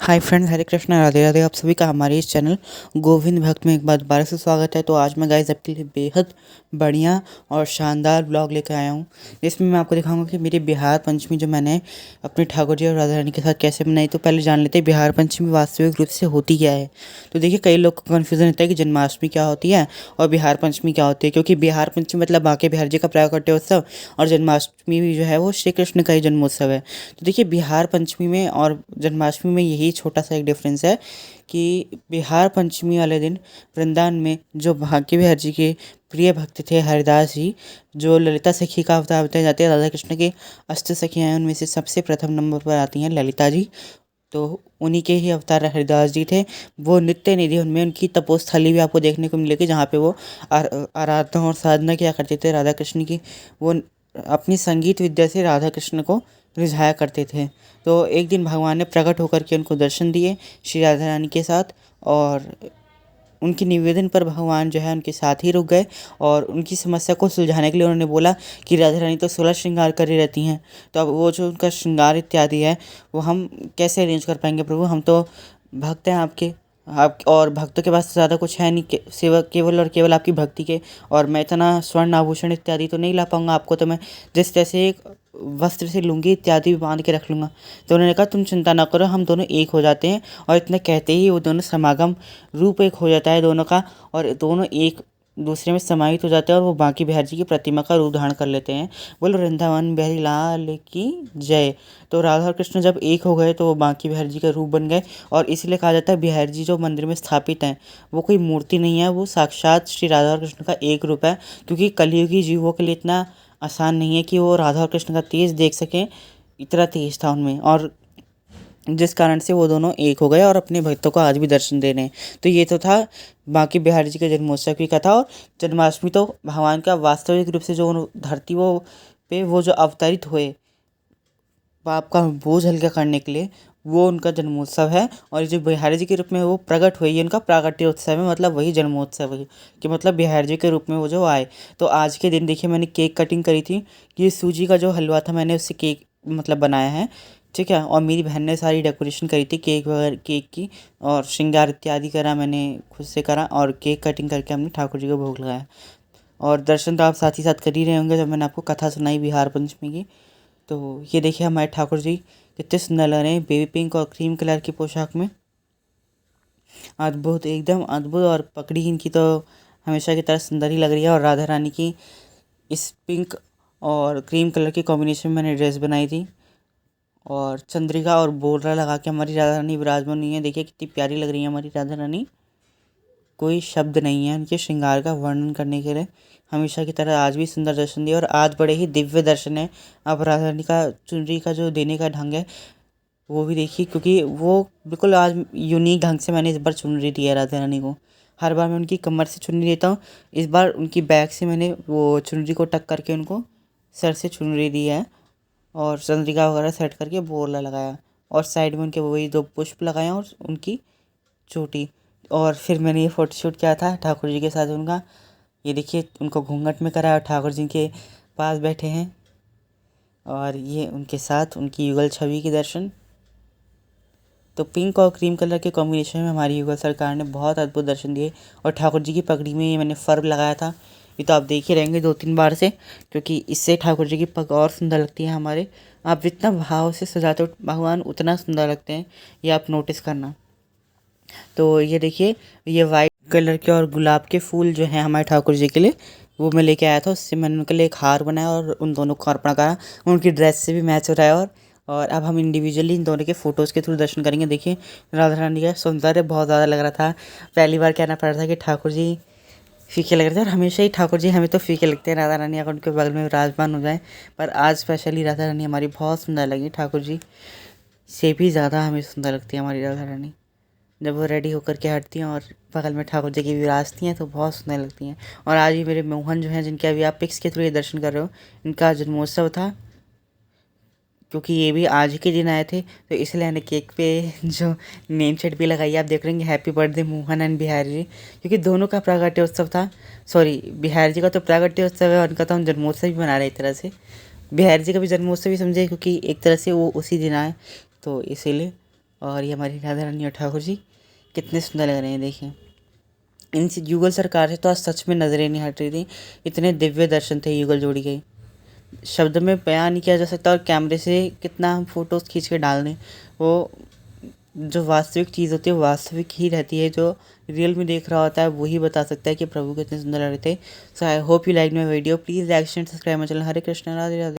Hi friends, हरे कृष्णा, राधे राधे। आप सभी का हमारे इस चैनल गोविंद भक्त में एक बार दोबारा से स्वागत है। तो आज मैं गाइस आपके लिए बेहद बढ़िया और शानदार ब्लॉग लेकर आया हूँ, जिसमें मैं आपको दिखाऊंगा कि मेरी बिहार पंचमी जो मैंने अपने ठाकुर जी और राधा रानी के साथ कैसे मनाई। तो पहले जान लेते हैं बिहार पंचमी वास्तविक रूप से होती क्या है। तो देखिए, कई लोग को कन्फ्यूजन होता है कि जन्माष्टमी क्या होती है और बिहार पंचमी क्या होती है, क्योंकि बिहार पंचमी मतलब बांके बिहार जी का प्राकट्योत्सव और जन्माष्टमी भी जो है वो श्री कृष्ण का ही जन्मोत्सव है। तो देखिए, बिहार पंचमी में और जन्माष्टमी में यही छोटा सा एक डिफरेंस है कि बिहार पंचमी वाले दिन वृंदावन में जो बांके बिहार जी के प्रिय भक्त थे हरिदास जी, जो ललिता सखी का अवतार बताए जाते हैं, राधा कृष्ण के अष्ट सखियाँ हैं, उनमें से सबसे प्रथम नंबर पर आती हैं ललिता जी। तो उन्हीं के ही अवतार हरिदास जी थे। वो नित्य निधि, उनमें उनकी तपोस्थली भी आपको देखने को मिलेगी, जहाँ पे वो आराधना और साधना किया करते थे राधा कृष्ण की। वो अपनी संगीत विद्या से राधा कृष्ण को रिझाया करते थे। तो एक दिन भगवान ने प्रकट होकर के उनको दर्शन दिए श्री राधा रानी के साथ, और उनके निवेदन पर भगवान जो है उनके साथ ही रुक गए, और उनकी समस्या को सुलझाने के लिए उन्होंने बोला कि राधा रानी तो 16 श्रृंगार कर ही रहती हैं, तो अब वो जो उनका श्रृंगार इत्यादि है वो हम कैसे अरेंज कर पाएंगे प्रभु, हम तो भक्त हैं आपके, आप और भक्तों के पास तो ज़्यादा कुछ है नहीं, सेवक केवल और केवल आपकी भक्ति के, और मैं इतना स्वर्ण आभूषण इत्यादि तो नहीं ला पाऊंगा आपको, तो मैं जिस तैसे एक वस्त्र से लुंगी इत्यादि भी बांध के रख लूँगा। तो उन्होंने कहा तुम चिंता ना करो, हम दोनों एक हो जाते हैं। और इतना कहते ही वो दोनों समागम रूप एक हो जाता है दोनों का, और दोनों एक दूसरे में समाहित हो जाते हैं, और वो बांके बिहारी जी की प्रतिमा का रूप धारण कर लेते हैं। बोलो वृंदावन बिहारी लाल की जय। तो राधा और कृष्ण जब एक हो गए तो वो बांके बिहारी जी का रूप बन गए, और इसलिए कहा जाता है बिहारी जी जो मंदिर में स्थापित हैं वो कोई मूर्ति नहीं है, वो साक्षात श्री राधा और कृष्ण का एक रूप है। क्योंकि कलयुगी जीवों के लिए इतना आसान नहीं है कि वो राधा और कृष्ण का तेज देख सकें, इतना तेज था उनमें, और जिस कारण से वो दोनों एक हो गए और अपने भक्तों को आज भी दर्शन दे रहे हैं। तो ये तो था बांके बिहारी जी के जन्मोत्सव की कथा। और जन्माष्टमी तो भगवान का वास्तविक रूप से जो धरती वो पे वो जो अवतरित हुए पाप का बोझ हल्का करने के लिए, वो उनका जन्मोत्सव है। और जो बिहारी जी के रूप में वो प्रकट हुए, ये उनका प्राकट्योत्सव है, मतलब वही जन्मोत्सव है कि मतलब बिहारी जी के रूप में वो जो आए। तो आज के दिन देखिए, मैंने केक कटिंग करी थी, कि सूजी का जो हलवा था मैंने उससे केक मतलब बनाया है, ठीक है। और मेरी बहन ने सारी डेकोरेशन करी थी केक वगैरह केक की, और श्रृंगार इत्यादि करा मैंने खुद से करा, और केक कटिंग करके हमने ठाकुर जी को भोग लगाया। और दर्शन तो आप साथ ही साथ कर ही रहे होंगे जब मैंने आपको कथा सुनाई बिहार पंचमी की। तो ये देखिए हमारे ठाकुर जी कितने सुंदर लग रहे हैं बेबी पिंक और क्रीम कलर की पोशाक में, अद्भुत, एकदम अद्भुत। और पगड़ी इनकी तो हमेशा की तरह सुंदर ही लग रही है। और राधा रानी की इस पिंक और क्रीम कलर की कॉम्बिनेशन में मैंने ड्रेस बनाई थी, और चंद्रिका और बोरला लगा के हमारी राधा रानी विराजमान हुई है। देखिए कितनी प्यारी लग रही है हमारी राधा रानी, कोई शब्द नहीं है उनके श्रृंगार का वर्णन करने के लिए। हमेशा की तरह आज भी सुंदर दर्शन दिए, और आज बड़े ही दिव्य दर्शन है। अब राधा रानी का चुनरी का जो देने का ढंग है वो भी देखिए, क्योंकि वो बिल्कुल आज यूनिक ढंग से मैंने इस बार चुनरी दी है राधा रानी को। हर बार मैं उनकी कमर से चुनरी देता हूँ, इस बार उनकी बैक से मैंने वो चुनरी को टक करके उनको सर से चुनरी दी है, और चंद्रिका वगैरह सेट करके बोरला लगाया, और साइड में उनके वही दो पुष्प लगाए, और उनकी चोटी। और फिर मैंने ये फ़ोटोशूट किया था ठाकुर जी के साथ उनका, ये देखिए उनको घूंघट में करा, और ठाकुर जी के पास बैठे हैं, और ये उनके साथ उनकी युगल छवि के दर्शन। तो पिंक और क्रीम कलर के कॉम्बिनेशन में हमारी युगल सरकार ने बहुत अद्भुत दर्शन दिए। और ठाकुर जी की पगड़ी में ये मैंने फर्ब लगाया था, ये तो आप देख ही रहेंगे 2-3 बार से, क्योंकि इससे ठाकुर जी की पग और सुंदर लगती है हमारे। आप जितना भाव से सजाते हो भगवान उतना सुंदर लगते हैं, ये आप नोटिस करना। तो ये देखिए, ये वाइट कलर के और गुलाब के फूल जो हैं हमारे ठाकुर जी के लिए, वो मैं लेके आया था, उससे मैंने उनके लिए एक हार बनाया और उन दोनों को अर्पण करा। उनकी ड्रेस से भी मैच हो रहा है। और अब हम इंडिविजुअली इन दोनों के फ़ोटोज़ के थ्रू दर्शन करेंगे। देखिए राधा रानी का सौंदर्य बहुत ज़्यादा लग रहा था। पहली बार कहना पड़ रहा था कि ठाकुर जी फीके लग रहे थे, और हमेशा ही ठाकुर जी हमें तो फीके लगते हैं, राधा रानी अगर उनके बगल में विराजमान हो जाए। पर आज स्पेशली राधा रानी हमारी बहुत सुंदर लगी, ठाकुर जी से भी ज़्यादा हमें सुंदर लगती है हमारी राधा रानी। जब वो रेडी होकर के हटती हैं और बगल में ठाकुर जी की विराजती हैं तो बहुत सुंदर लगती हैं। और आज भी मेरे मोहन जो हैं, जिनके अभी आप पिक्स के थ्रू ये दर्शन कर रहे हो, इनका जन्मोत्सव था, क्योंकि ये भी आज के दिन आए थे, तो इसलिए मैंने केक पे जो नेम सेट भी लगाई आप देख रहे हैं, happy birthday Mohan and Bihari ji, क्योंकि दोनों का प्रागट्योत्सव था। सॉरी, बिहारी जी का तो प्रागट्योत्सव है, उनका तो हम जन्मोत्सव भी मना रहे एक तरह से। बिहारी जी का भी जन्मोत्सव ही समझे, क्योंकि एक तरह से वो उसी दिन आए, तो इसीलिए और ये हमारी राधा रानी और ठाकुर जी कितने सुंदर लग रहे हैं। देखिए, इनसे युगल सरकार से तो आज सच में नजरें नहीं हट रही थी। इतने दिव्य दर्शन थे युगल जोड़ी के, शब्द में बयान नहीं किया जा सकता। और कैमरे से कितना हम फोटोज़ खींच के डाल दें, वो जो वास्तविक चीज़ होती है वो वास्तविक ही रहती है। जो रियल में देख रहा होता है वही बता सकता है कि प्रभु कितने सुंदर लग रहे थे। So I hope you like my video. Please like and subscribe my channel. Hare Krishna, Radhe Radhe.